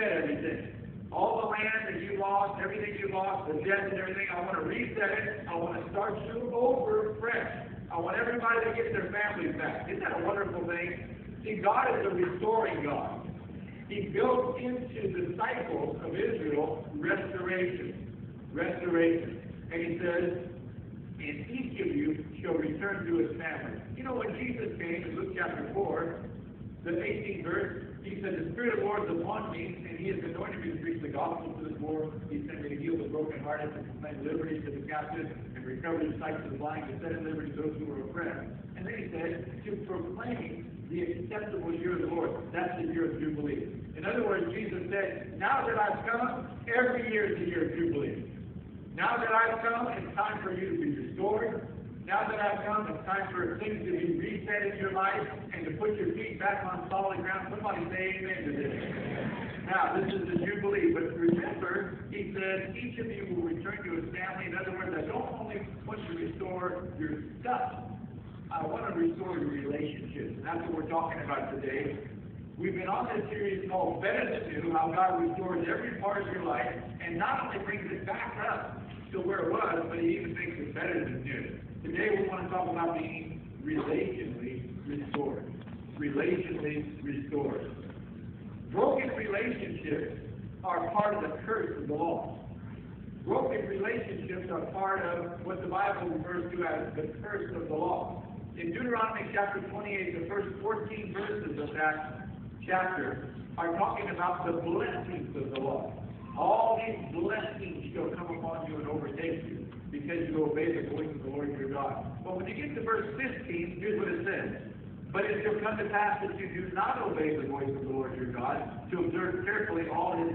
reset everything. All the land that you lost, everything you lost, the debt and everything, I want to reset it. I want to start you over fresh. I want everybody to get their families back. Isn't that a wonderful thing? See, God is a restoring God. He built into the cycles of Israel restoration. Restoration. And he says, and each of you shall return to his family. You know, when Jesus came in Luke chapter 4, the 18th verse, he said, the Spirit of the Lord is upon me, and he has anointed me to preach the gospel to the poor. He sent me to heal the brokenhearted, to proclaim liberty to the captives, and recovery of sight to the blind, to set at liberty those who are oppressed. And then he said, to proclaim the acceptable year of the Lord. That's the year of Jubilee. In other words, Jesus said, now that I've come, every year is the year of Jubilee. Now that I've come, it's time for you to be restored. Now that I've come, it's time for things to be reset in your life and to put your feet back on solid ground. Somebody say amen to this. Now, this is the Jubilee, but remember, he said, each of you will return to his family. In other words, I don't only want to restore your stuff, I want to restore your relationships. And that's what we're talking about today. We've been on this series called Better Than New, how God restores every part of your life and not only brings it back up to where it was, but he even makes it better than new. Today we want to talk about being relationally restored. Relationally restored. Broken relationships are part of the curse of the law. Broken relationships are part of what the Bible refers to as the curse of the law. In Deuteronomy chapter 28, the first 14 verses of that chapter are talking about the blessings of the law. All these blessings shall come upon you and overtake you, because you obey the voice of the Lord your God. But when you get to verse 15, here's what it says. But it shall come to pass that you do not obey the voice of the Lord your God, to observe carefully all his